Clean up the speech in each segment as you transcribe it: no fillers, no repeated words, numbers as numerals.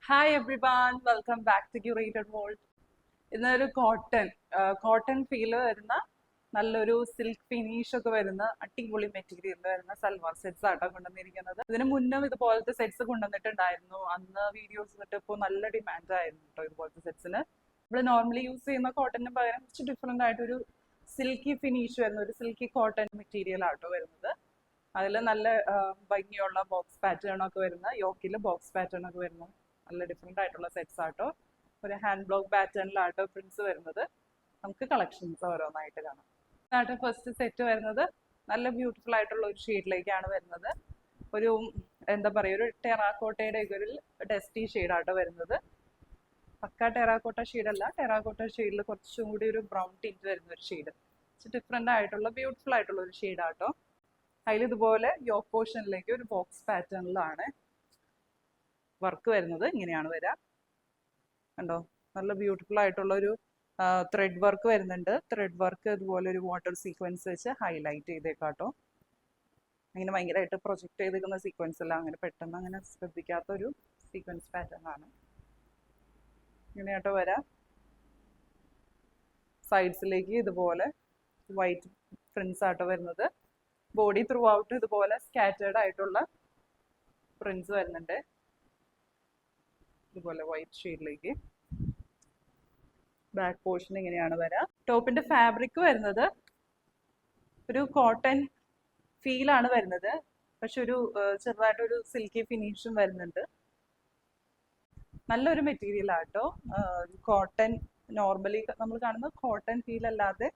Hi everyone welcome back to curated world. ഇന്നൊരു cotton feel വരുന്ന നല്ലൊരു silk finish ഒക്കെ വരുന്ന അടിപൊളി മെറ്റീരിയൽ വരുന്ന സൽവാർ സെറ്റ്സ് ആട്ടോ കൊണ്ടുവന്നിരിക്കുന്നത്. ഇതിന് മുന്നും ഇതുപോലത്തെ സെറ്റ്സ് കൊണ്ടുവന്നിട്ടുണ്ടായിരുന്നു. അന്ന് വീഡിയോസ് ഇട്ടിട്ട് ഇപ്പോൾ നല്ല ഡിമാൻഡ് ആയിരുന്നു കേട്ടോ ഇതുപോലത്തെ സെറ്റ്സിന്. നമ്മൾ നോർമലി യൂസ് ചെയ്യുന്ന കോട്ടണിന് പകരം കുറച്ച് ഡിഫറെൻ്റ് ആയിട്ടൊരു സിൽക്കി ഫിനിഷ് വരുന്ന ഒരു സിൽക്കി കോട്ടൺ മെറ്റീരിയൽ ആട്ടോ വരുന്നത്. അതിൽ നല്ല ഭംഗിയുള്ള ബോക്സ് പാറ്റേൺ ഒക്കെ വരുന്ന യോക്കിൽ ബോക്സ് പാറ്റേൺ ഒക്കെ വരുന്ന നല്ല ഡിഫറെൻ്റ് ആയിട്ടുള്ള സെറ്റ്സ് ആട്ടോ. ഒരു ഹാൻഡ് ബ്ലോക്ക് പാറ്റേണിലാട്ടോ പ്രിന്റ്സ് വരുന്നത്. നമുക്ക് കളക്ഷൻസ് ഓരോന്നായിട്ട് കാണാം. ഇതാട്ടോ ഫസ്റ്റ് സെറ്റ് വരുന്നത്. നല്ല ബ്യൂട്ടിഫുൾ ആയിട്ടുള്ള ഒരു ഷെയ്ഡിലേക്കാണ് വരുന്നത്. ഒരു എന്താ പറയുക, ഒരു ടെറാക്കോട്ടയുടെ ഒരു ഡസ്റ്റി ഷെയ്ഡാട്ടോ വരുന്നത്. പക്ക ടെറാക്കോട്ട ഷെയ്ഡല്ല, ടെറാക്കോട്ട ഷെയ്ഡിൽ കുറച്ചും കൂടി ഒരു ബ്രൗൺ ടിന്റ് വരുന്ന ഒരു ഷെയ്ഡ്. ഡിഫറെൻ്റ് ആയിട്ടുള്ള ബ്യൂട്ടിഫുൾ ആയിട്ടുള്ള ഒരു ഷെയ്ഡാട്ടോ. അതിൽ ഇതുപോലെ യോക്ക് പോർഷനിലേക്ക് ഒരു ബോക്സ് പാറ്റേണിലാണ് വർക്ക് വരുന്നത്. ഇങ്ങനെയാണ് വരിക. കണ്ടോ, നല്ല ബ്യൂട്ടിഫുൾ ആയിട്ടുള്ള ഒരു ത്രെഡ് വർക്ക് വരുന്നുണ്ട്. ത്രെഡ് വർക്ക് ഇതുപോലെ ഒരു വാട്ടർ സീക്വൻസ് വെച്ച് ഹൈലൈറ്റ് ചെയ്തേക്കാട്ടോ. അങ്ങനെ ഭയങ്കരമായിട്ട് പ്രൊജക്ട് ചെയ്തേക്കുന്ന സീക്വൻസ് അല്ല, അങ്ങനെ പെട്ടെന്ന് അങ്ങനെ ശ്രദ്ധിക്കാത്ത ഒരു സീക്വൻസ് പാറ്റേൺ ആണ്. ഇങ്ങനെയാട്ടോ വരാം. സൈഡ്സിലേക്ക് ഇതുപോലെ വൈറ്റ് പ്രിന്റ്സ് ആട്ടോ വരുന്നത്. ബോഡി ത്രൂ ഔട്ട് ഇതുപോലെ സ്കാറ്റേർഡ് ആയിട്ടുള്ള പ്രിന്റ്സ് വരുന്നുണ്ട്. ഇതുപോലെ വൈറ്റ് ഷെയ്ഡിലേക്ക്. ബാക്ക് പോർഷൻ ഇങ്ങനെയാണ് വരിക. ടോപ്പിന്റെ ഫാബ്രിക് വരുന്നത് ഒരു കോട്ടൺ ഫീലാണ് വരുന്നത്, പക്ഷെ ഒരു ചെറുതായിട്ടൊരു സിൽക്കി ഫിനിഷും വരുന്നുണ്ട്. നല്ലൊരു മെറ്റീരിയൽ ആട്ടോ. കോട്ടൺ നോർമലി നമ്മൾ കാണുന്ന കോട്ടൺ ഫീൽ അല്ലാതെ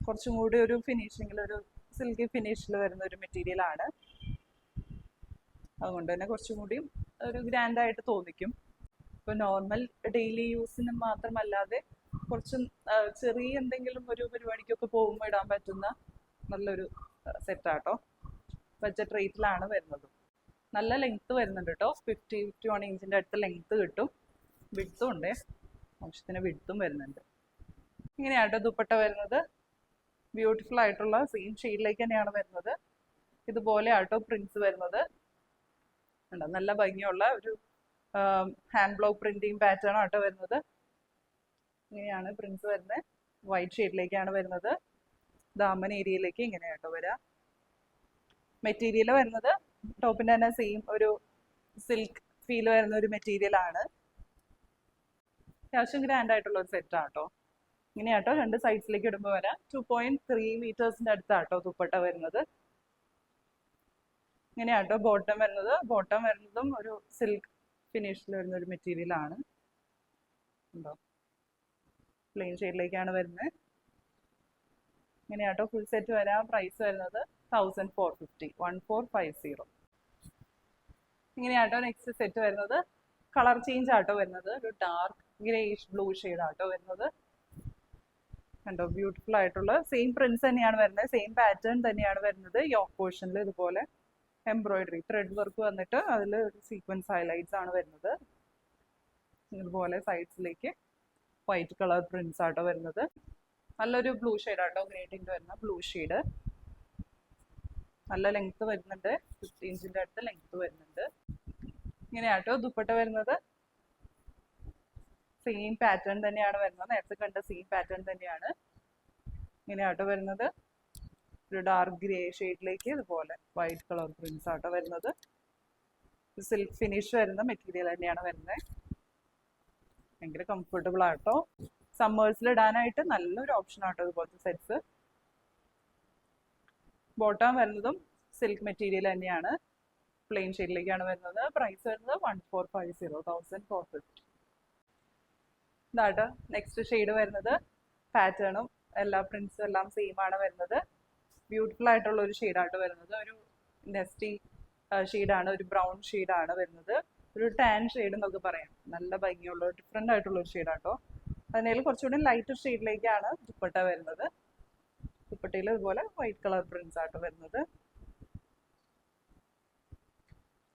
കുറച്ചും കൂടി ഒരു ഫിനിഷിങ്ങിൽ ഒരു സിൽക്കി ഫിനിഷിൽ വരുന്ന ഒരു മെറ്റീരിയൽ ആണ്. അതുകൊണ്ട് തന്നെ കുറച്ചും കൂടി ഒരു ഗ്രാൻഡ് ആയിട്ട് തോന്നിക്കും. ഇപ്പോൾ നോർമൽ ഡെയിലി യൂസിന് മാത്രമല്ലാതെ കുറച്ച് ചെറിയ എന്തെങ്കിലും ഒരു പരിപാടിക്കൊക്കെ പോകുമ്പോൾ ഇടാൻ പറ്റുന്ന നല്ലൊരു സെറ്റാട്ടോ. ബഡ്ജറ്റ് റേറ്റിലാണ് വരുന്നത്. നല്ല ലെങ്ത്ത് വരുന്നുണ്ട് കേട്ടോ. 50-51 ഇഞ്ചിൻ്റെ അടുത്ത് ലെങ്ത്ത് കിട്ടും. വിഡ്ത്തും ഉണ്ട്, ആവശ്യത്തിന് വിഡ്ത്തും വരുന്നുണ്ട്. ഇങ്ങനെയാട്ടോ ദുപ്പട്ട വരുന്നത്. ബ്യൂട്ടിഫുൾ ആയിട്ടുള്ള സെയിം ഷെയ്ഡിലേക്ക് തന്നെയാണ് വരുന്നത്. ഇതുപോലെ ആട്ടോ പ്രിന്റ്സ് വരുന്നത്. നല്ല ഭംഗിയുള്ള ഒരു ഹാൻഡ് ബ്ലോക്ക് പ്രിന്റിങ് പാറ്റേൺ ആട്ടോ വരുന്നത്. ഇങ്ങനെയാണ് പ്രിന്റ്സ് വരുന്നത്. വൈറ്റ് ഷെയ്ഡിലേക്കാണ് വരുന്നത്. ദാമൻ ഏരിയയിലേക്ക് ഇങ്ങനെയാട്ടോ വരാം. മെറ്റീരിയൽ വരുന്നത് ടോപ്പിന്റെ തന്നെ സെയിം ഒരു സിൽക്ക് ഫീൽ വരുന്ന ഒരു മെറ്റീരിയൽ ആണ്. അത്യാവശ്യം ഗ്രാൻഡ് ആയിട്ടുള്ള ഒരു സെറ്റ് ആട്ടോ. ഇങ്ങനെയാട്ടോ രണ്ട് സൈഡ്സിലേക്ക് ഇടുമ്പോൾ വരാം. 2.3 മീറ്റേഴ്സിന്റെ അടുത്താട്ടോ ദുപ്പട്ട വരുന്നത്. ഇങ്ങനെയാട്ടോ ബോട്ടം വരുന്നത്. ബോട്ടം വരുന്നതും ഒരു സിൽക്ക് ഫിനിഷിൽ വരുന്ന ഒരു മെറ്റീരിയൽ ആണ്. ഉണ്ടോ, പ്ലെയിൻ ഷെയ്ഡിലേക്കാണ് വരുന്നത്. ഇങ്ങനെയാട്ടോ ഫുൾ സെറ്റ് വരാം. പ്രൈസ് വരുന്നത് 1450, 1450. ഇങ്ങനെയാട്ടോ നെക്സ്റ്റ് സെറ്റ് വരുന്നത്. കളർ ചേഞ്ച് ആട്ടോ വരുന്നത്. ഒരു ഡാർക്ക് ഗ്രേയിഷ് ബ്ലൂ ഷെയ്ഡ് ആട്ടോ വരുന്നത്. കണ്ടോ, ബ്യൂട്ടിഫുൾ ആയിട്ടുള്ള സെയിം പ്രിന്റ്സ് തന്നെയാണ് വരുന്നത്. സെയിം പാറ്റേൺ തന്നെയാണ് വരുന്നത്. യോക്ക് പോർഷനിൽ ഇതുപോലെ എംബ്രോയിഡറി ത്രെഡ് വർക്ക് വന്നിട്ട് അതിൽ ഒരു സീക്വൻസ് ഹൈലൈറ്റ്സ് ആണ് വരുന്നത്. ഇതുപോലെ സൈഡ്സിലേക്ക് വൈറ്റ് കളർ പ്രിന്റ്സ് ആട്ടോ വരുന്നത്. നല്ലൊരു ബ്ലൂ ഷെയ്ഡ് ആട്ടോ, ഗ്രേറ്റിൻ്റെ വരുന്ന ബ്ലൂ ഷെയ്ഡ്. നല്ല ലെങ്ത് വരുന്നുണ്ട്. 50 ഇഞ്ചിൻ്റെ അടുത്ത് ലെങ്ത് വരുന്നുണ്ട്. ഇങ്ങനെയാട്ടോ ദുപ്പട്ട വരുന്നത്. സെയിം പാറ്റേൺ തന്നെയാണ് വരുന്നത്. നേരത്തെ കണ്ട സെയിം പാറ്റേൺ തന്നെയാണ്. ഇങ്ങനെയാട്ടോ വരുന്നത്. ഒരു ഡാർക്ക് ഗ്രേ ഷെയ്ഡിലേക്ക് ഇതുപോലെ വൈറ്റ് കളർ പ്രിന്റ്സ് ആട്ടോ വരുന്നത്. സിൽക്ക് ഫിനിഷ് വരുന്ന മെറ്റീരിയൽ തന്നെയാണ് വരുന്നത്. ഭയങ്കര കംഫർട്ടബിൾ ആട്ടോ. സമ്മേഴ്സിൽ ഇടാനായിട്ട് നല്ലൊരു ഓപ്ഷൻ ആട്ടോ ഇതുപോലത്തെ സെറ്റ്സ്. ബോട്ടം വരുന്നതും സിൽക്ക് മെറ്റീരിയൽ തന്നെയാണ്. പ്ലെയിൻ ഷെയ്ഡിലേക്കാണ് വരുന്നത്. പ്രൈസ് വരുന്നത് 1450, 1450. ഇതാട്ടോ നെക്സ്റ്റ് ഷെയ്ഡ് വരുന്നത്. പാറ്റേണും എല്ലാ പ്രിന്റ്സും എല്ലാം സെയിം ആണ് വരുന്നത്. ബ്യൂട്ടിഫുൾ ആയിട്ടുള്ള ഒരു ഷെയ്ഡായിട്ട് വരുന്നത്. ഒരു നെസ്റ്റി ഷെയ്ഡാണ്, ഒരു ബ്രൗൺ ഷെയ്ഡാണ് വരുന്നത്. ഒരു ടാൻ ഷെയ്ഡ് എന്നൊക്കെ പറയാം. നല്ല ഭംഗിയുള്ള ഡിഫറെൻ്റ് ആയിട്ടുള്ള ഒരു ഷെയ്ഡാട്ടോ. അതിനേൽ കുറച്ചുകൂടി ലൈറ്റ് ഷെയ്ഡിലേക്കാണ് ദുപ്പട്ട വരുന്നത്. ദുപ്പട്ടയിൽ ഇതുപോലെ വൈറ്റ് കളർ പ്രിന്റ്സ് ആട്ടോ വരുന്നത്.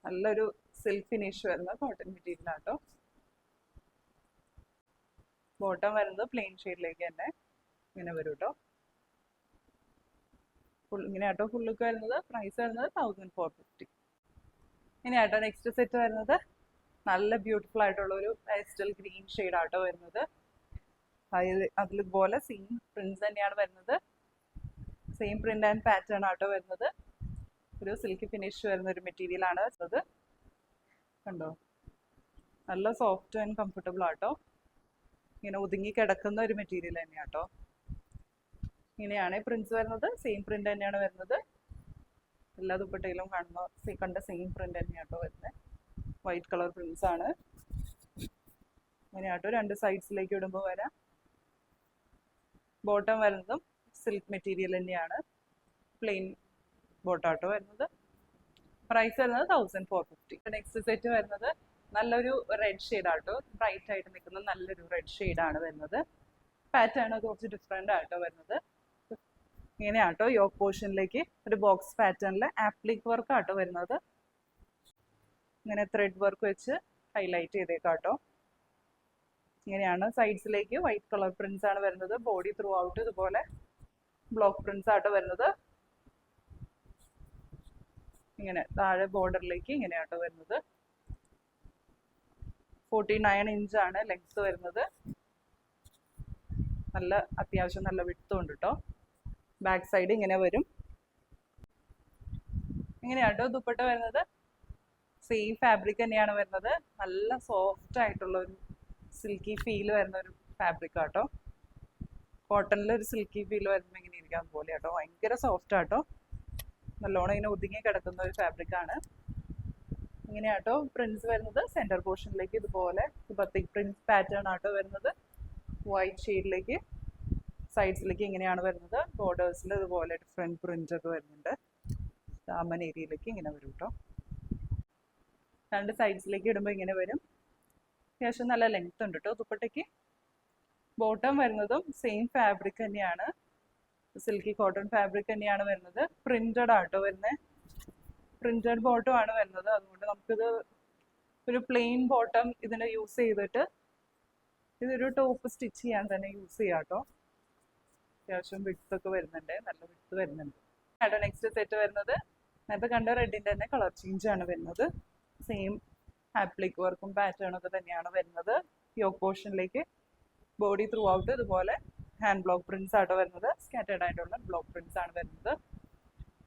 നല്ലൊരു സിൽക്ക് ഫിനിഷ് വരുന്ന കോട്ടൺ മെറ്റീരിയൽ ആട്ടോ. ബോട്ടം വരുന്നത് പ്ലെയിൻ ഷെയ്ഡിലേക്ക് തന്നെ ഇങ്ങനെ വരും കേട്ടോ. ഇങ്ങനെയാട്ടോ ഫുൾ ലുക്ക് വരുന്നത്. പ്രൈസ് വരുന്നത് 1450. ഇങ്ങനെയാട്ടോ നെക്സ്റ്റ് സെറ്റ് വരുന്നത്. നല്ല ബ്യൂട്ടിഫുൾ ആയിട്ടുള്ള ഒരു പേസ്റ്റൽ ഗ്രീൻ ആട്ടോ വരുന്നത്. അതിലിതുപോലെ സെയിം പ്രിന്റ്സ് തന്നെയാണ് വരുന്നത്. സെയിം പ്രിന്റ് ആൻഡ് പാറ്റേൺ ആട്ടോ വരുന്നത്. ഒരു സിൽക്കി ഫിനിഷ് വരുന്ന ഒരു മെറ്റീരിയൽ ആണ് വെച്ചത്. കണ്ടോ, നല്ല സോഫ്റ്റ് ആൻഡ് കംഫർട്ടബിൾ ആട്ടോ. ഇങ്ങനെ ഒതുങ്ങി കിടക്കുന്ന ഒരു മെറ്റീരിയൽ തന്നെയാട്ടോ. ഇങ്ങനെയാണ് പ്രിന്റ്സ് വരുന്നത്. സെയിം പ്രിന്റ് തന്നെയാണ് വരുന്നത്. എല്ലാ ദുപ്പട്ടയിലും കണ്ട സെയിം പ്രിന്റ് തന്നെയാട്ടോ വരുന്നത്. വൈറ്റ് കളർ പ്രിന്റ്സ് ആണ്. ഇങ്ങനെയാട്ടോ രണ്ട് സൈഡ്സിലേക്ക് ഇടുമ്പോൾ വരാം. ബോട്ടം വരുന്നതും സിൽക്ക് മെറ്റീരിയൽ തന്നെയാണ്. പ്ലെയിൻ ബോട്ടാട്ടോ വരുന്നത്. പ്രൈസ് വരുന്നത് 1450. നെക്സ്റ്റ് സെറ്റ് വരുന്നത് നല്ലൊരു റെഡ് ഷെയ്ഡാട്ടോ. ബ്രൈറ്റ് ആയിട്ട് നിൽക്കുന്ന നല്ലൊരു റെഡ് ഷെയ്ഡാണ് വരുന്നത്. പാറ്റേൺ കുറച്ച് ഡിഫറെൻ്റ് ആട്ടോ വരുന്നത്. ഇങ്ങനെയാട്ടോ യോക്ക് പോർഷനിലേക്ക് ഒരു ബോക്സ് പാറ്റേണിൽ ആപ്ലിക് വർക്ക് ആട്ടോ വരുന്നത്. ഇങ്ങനെ ത്രെഡ് വർക്ക് വെച്ച് ഹൈലൈറ്റ് ചെയ്തേക്കാട്ടോ. ഇങ്ങനെയാണ് സൈഡ്സിലേക്ക് വൈറ്റ് കളർ പ്രിന്റ്സ് ആണ് വരുന്നത്. ബോഡി ത്രൂ ഔട്ട് ഇതുപോലെ ബ്ലോക്ക് പ്രിന്റ്സ് ആട്ടോ വരുന്നത്. ഇങ്ങനെ താഴെ ബോർഡറിലേക്ക് ഇങ്ങനെയാട്ടോ വരുന്നത്. 49 ഇഞ്ചാണ് ലെങ്ത് വരുന്നത്. നല്ല അത്യാവശ്യം നല്ല വിഡ്ത്തും ഉണ്ട് കേട്ടോ. ബാക്ക് സൈഡ് ഇങ്ങനെ വരും. ഇങ്ങനെയാട്ടോ ദുപ്പട്ട വരുന്നത്. സെയിം ഫാബ്രിക് തന്നെയാണ് വരുന്നത്. നല്ല സോഫ്റ്റ് ആയിട്ടുള്ള ഒരു സിൽക്കി ഫീൽ വരുന്ന ഒരു ഫാബ്രിക് ആട്ടോ. കോട്ടണിൽ ഒരു സിൽക്കി ഫീൽ വരുമ്പോൾ ഇങ്ങനെ ഇരിക്കാൻ പോലെ ആട്ടോ. ഭയങ്കര സോഫ്റ്റ് ആട്ടോ. നല്ലോണം ഇങ്ങനെ ഒതുങ്ങി കിടക്കുന്ന ഒരു ഫാബ്രിക് ആണ്. ഇങ്ങനെയാട്ടോ പ്രിന്റ്സ് വരുന്നത്. സെന്റർ പോർഷനിലേക്ക് ഇതുപോലെ ബത്തിക് പ്രിന്റ് പാറ്റേൺ ആട്ടോ വരുന്നത്. വൈറ്റ് ഷെയ്ഡിലേക്ക് സൈഡ്സിലേക്ക് ഇങ്ങനെയാണ് വരുന്നത്. ബോർഡേഴ്സിൽ ഇതുപോലെ ഡിഫറെൻറ്റ് പ്രിന്റ് ഒക്കെ വരുന്നുണ്ട്. ദാമൻ ഏരിയയിലേക്ക് ഇങ്ങനെ വരും കേട്ടോ. രണ്ട് സൈഡ്സിലേക്ക് ഇടുമ്പോൾ ഇങ്ങനെ വരും. അത്യാവശ്യം നല്ല ലെങ്ത് ഉണ്ട് കേട്ടോ ദുപ്പട്ടയ്ക്ക്. ബോട്ടം വരുന്നതും സെയിം ഫാബ്രിക് തന്നെയാണ്. സിൽക്കി കോട്ടൺ ഫാബ്രിക് തന്നെയാണ് വരുന്നത്. പ്രിന്റഡ് ആട്ടോ വരുന്നത്. പ്രിന്റഡ് ബോട്ടം ആണ് വരുന്നത്. അതുകൊണ്ട് നമുക്കിത് ഒരു പ്ലെയിൻ ബോട്ടം ഇതിനെ യൂസ് ചെയ്തിട്ട് ഇതൊരു ടോപ്പ് സ്റ്റിച്ച് ചെയ്യാൻ തന്നെ യൂസ് ചെയ്യാം കേട്ടോ. അത്യാവശ്യം വിഡ്ത്ത് ഒക്കെ വരുന്നുണ്ട്. നല്ല വിഡ്ത്ത് വരുന്നുണ്ട്. കേട്ടോ നെക്സ്റ്റ് സെറ്റ് വരുന്നത് നേരത്തെ കണ്ട റെഡിൻ്റെ തന്നെ കളർ ചേഞ്ച് ആണ് വരുന്നത്. സെയിം ആപ്ലിക് വർക്കും പാറ്റേൺ ഒക്കെ തന്നെയാണ് വരുന്നത്. യോക്ക് പോർഷനിലേക്ക് ബോഡി ത്രൂ ഔട്ട് ഇതുപോലെ ഹാൻഡ് ബ്ലോക്ക് പ്രിന്റ്സ് ആട്ടോ വരുന്നത്. സ്കാറ്റേർഡ് ആയിട്ടുള്ള ബ്ലോക്ക് പ്രിന്റ്സ് ആണ് വരുന്നത്.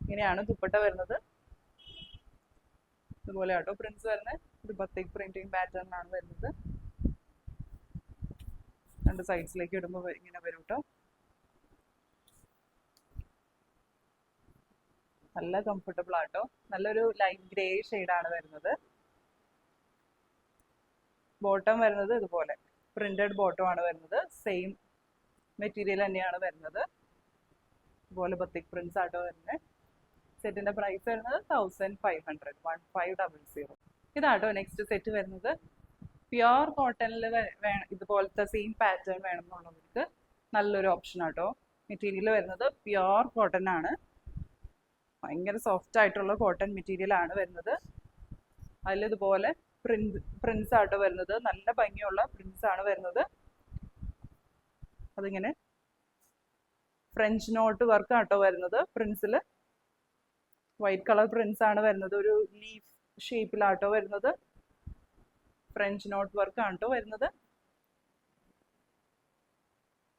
ഇങ്ങനെയാണ് ദുപ്പട്ട വരുന്നത്. ഇതുപോലെ ആട്ടോ പ്രിന്റ്സ് വരുന്നത്. ഒരു ബത്തിക് പ്രിന്റിങ് പാറ്റേണിലാണ് വരുന്നത്. രണ്ട് സൈഡ്സിലേക്ക് ഇടുമ്പോൾ ഇങ്ങനെ വരും കേട്ടോ. നല്ല കംഫർട്ടബിൾ ആട്ടോ. നല്ലൊരു ലൈറ്റ് ഗ്രേ ഷെയ്ഡാണ് വരുന്നത്. ബോട്ടം വരുന്നത് ഇതുപോലെ പ്രിന്റഡ് ബോട്ടം ആണ് വരുന്നത്. സെയിം മെറ്റീരിയൽ തന്നെയാണ് വരുന്നത്. ഇതുപോലെ ബത്തിക് പ്രിന്റ്സ് ആട്ടോ വരുന്നത്. സെറ്റിന്റെ പ്രൈസ് വരുന്നത് 1500. 1500. ഇതാട്ടോ നെക്സ്റ്റ് സെറ്റ് വരുന്നത്. പ്യുർ കോട്ടണിൽ ഇതുപോലത്തെ സെയിം പാറ്റേൺ വേണമെന്നുള്ളവർക്ക് നല്ലൊരു ഓപ്ഷൻ ആട്ടോ. മെറ്റീരിയൽ വരുന്നത് പ്യുർ കോട്ടൺ ആണ്. ഭയങ്കര സോഫ്റ്റ് ആയിട്ടുള്ള കോട്ടൺ മെറ്റീരിയൽ ആണ് വരുന്നത്. അതിലിതുപോലെ പ്രിന്റ്സ് ആട്ടോ വരുന്നത്. നല്ല ഭംഗിയുള്ള പ്രിന്റ്സ് ആണ് വരുന്നത്. അതിങ്ങനെ ഫ്രഞ്ച് നോട്ട് വർക്ക് ആട്ടോ വരുന്നത്. പ്രിന്റ്സിൽ വൈറ്റ് കളർ പ്രിന്റ്സ് ആണ് വരുന്നത്. ഒരു ലീഫ് ഷേപ്പിലാട്ടോ വരുന്നത്. ഫ്രഞ്ച് നോട്ട് വർക്ക് ആട്ടോ വരുന്നത്.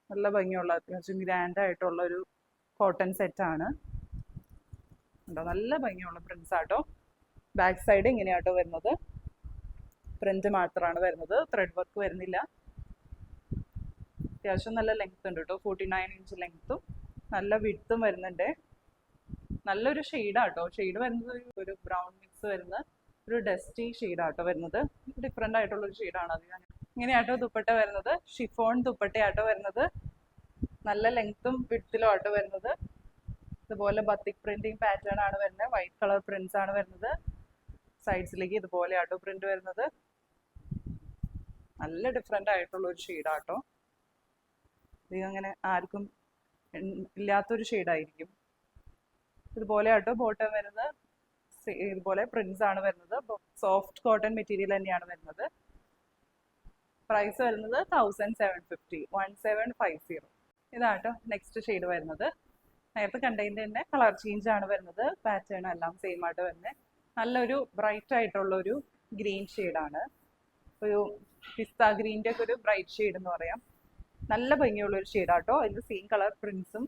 നല്ല ഭംഗിയുള്ള അത്യാവശ്യം ഗ്രാൻഡ് ആയിട്ടുള്ള ഒരു കോട്ടൺ സെറ്റ് ആണ്. നല്ല ഭംഗിയുള്ള പ്രിന്റ്സ് ആട്ടോ. ബാക്ക് സൈഡ് ഇങ്ങനെയാട്ടോ വരുന്നത്. പ്രിന്റ് മാത്രമാണ് വരുന്നത്. ത്രെഡ് വർക്ക് വരുന്നില്ല. അത്യാവശ്യം നല്ല ലെങ്ത് ഉണ്ട് കേട്ടോ. 49 ഇഞ്ച് ലെങ്ത്തും നല്ല വിഡ്ത്തും വരുന്നുണ്ട്. നല്ലൊരു ഷെയ്ഡാട്ടോ. ഷെയ്ഡ് വരുന്നത് ഒരു ബ്രൗൺ മിക്സ് വരുന്ന ഒരു ഡസ്റ്റി ഷെയ്ഡാട്ടോ വരുന്നത്. ഡിഫറെൻ്റ് ആയിട്ടുള്ള ഒരു ഷെയ്ഡാണ് അത്. ഇങ്ങനെയാട്ടോ ദുപ്പട്ട വരുന്നത്. ഷിഫോൺ ദുപ്പട്ടയാട്ടോ വരുന്നത്. നല്ല ലെങ്ത്തും വിഡ്ത്തിലും ആട്ടോ വരുന്നത്. ഇതുപോലെ ബത്തിക് പ്രിന്റിങ് പാറ്റേൺ ആണ് വരുന്നത്. വൈറ്റ് കളർ പ്രിന്റ്സ് ആണ് വരുന്നത്. സൈഡ്സിലേക്ക് ഇതുപോലെ ആട്ടോ പ്രിന്റ് വരുന്നത്. നല്ല ഡിഫറെൻ്റ് ആയിട്ടുള്ള ഒരു ഷെയ്ഡാട്ടോ. ഇത് അങ്ങനെ ആർക്കും ഇല്ലാത്തൊരു ഷെയ്ഡായിരിക്കും. ഇതുപോലെ ആട്ടോ ബോട്ടം വരുന്നത്. ഇതുപോലെ പ്രിന്റ്സ് ആണ് വരുന്നത്. സോഫ്റ്റ് കോട്ടൺ മെറ്റീരിയൽ തന്നെയാണ് വരുന്നത്. പ്രൈസ് വരുന്നത് 1750. 1750. ഇതാട്ടോ നെക്സ്റ്റ് ഷെയ്ഡ് വരുന്നത്. നേരത്തെ കണ്ടതിൻ്റെ തന്നെ കളർ ചേഞ്ച് ആണ് വരുന്നത്. പാറ്റേൺ എല്ലാം സെയിം ആയിട്ട് വരുന്നത്. നല്ലൊരു ബ്രൈറ്റ് ആയിട്ടുള്ള ഒരു ഗ്രീൻ ഷെയ്ഡാണ്. ഒരു പിസ്ത ഗ്രീൻ്റെ ഒക്കെ ഒരു ബ്രൈറ്റ് ഷെയ്ഡ് എന്ന് പറയാം. നല്ല ഭംഗിയുള്ള ഒരു ഷെയ്ഡാട്ടോ. അതിൽ സെയിം കളർ പ്രിൻസും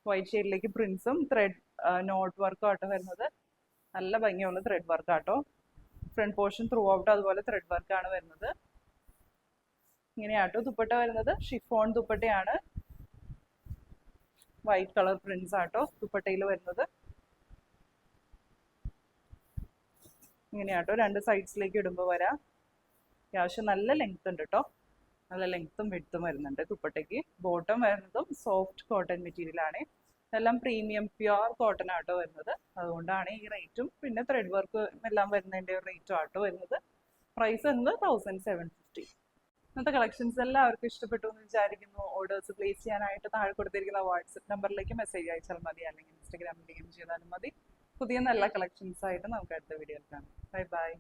വൈറ്റ് ഷെയ്ഡിലേക്ക് പ്രിൻസും ത്രെഡ് നോട്ട് വർക്കും ആട്ടോ വരുന്നത്. നല്ല ഭംഗിയുള്ള ത്രെഡ് വർക്ക് ആട്ടോ. ഫ്രണ്ട് പോർഷൻ ത്രൂ ഔട്ട് അതുപോലെ ത്രെഡ് വർക്കാണ് വരുന്നത്. ഇങ്ങനെയാട്ടോ ദുപ്പട്ട വരുന്നത്. ഷിഫോൺ ദുപ്പട്ടയാണ്. വൈറ്റ് കളർ പ്രിന്റ്സ് ആട്ടോ ദുപ്പട്ടയിൽ വരുന്നത്. ഇങ്ങനെയാട്ടോ രണ്ട് സൈഡ്സിലേക്ക് ഇടുമ്പോൾ വരാം. അത്യാവശ്യം നല്ല ലെങ്ത് ഉണ്ട് കേട്ടോ. നല്ല ലെങ്ത്തും വിഡ്ത്തും വരുന്നുണ്ട് ദുപ്പട്ടയ്ക്ക്. ബോട്ടം വരുന്നതും സോഫ്റ്റ് കോട്ടൺ മെറ്റീരിയൽ ആണ്. ഇതെല്ലാം പ്രീമിയം പ്യുവർ കോട്ടൺ ആട്ടോ വരുന്നത്. അതുകൊണ്ടാണ് ഈ റേറ്റും പിന്നെ ത്രെഡ് വർക്ക് എല്ലാം വരുന്നതിൻ്റെ റേറ്റും ആട്ടോ വരുന്നത്. പ്രൈസ് എന്നത് 1750. ഇന്നത്തെ കളക്ഷൻസ് എല്ലാവർക്കും ഇഷ്ടപ്പെട്ടു എന്ന് വിചാരിക്കുന്നു. ഓർഡേഴ്സ് പ്ലേസ് ചെയ്യാനായിട്ട് താഴെ കൊടുത്തിരിക്കുന്ന വാട്സപ്പ് നമ്പറിലേക്ക് മെസ്സേജ് അയച്ചാൽ മതി, അല്ലെങ്കിൽ ഇൻസ്റ്റാഗ്രാമിൽ DM ചെയ്താലും മതി. പുതിയ നല്ല കളക്ഷൻസ് ആയിട്ട് നമുക്ക് അടുത്ത വീഡിയോയിൽ കാണാം. Bye bye.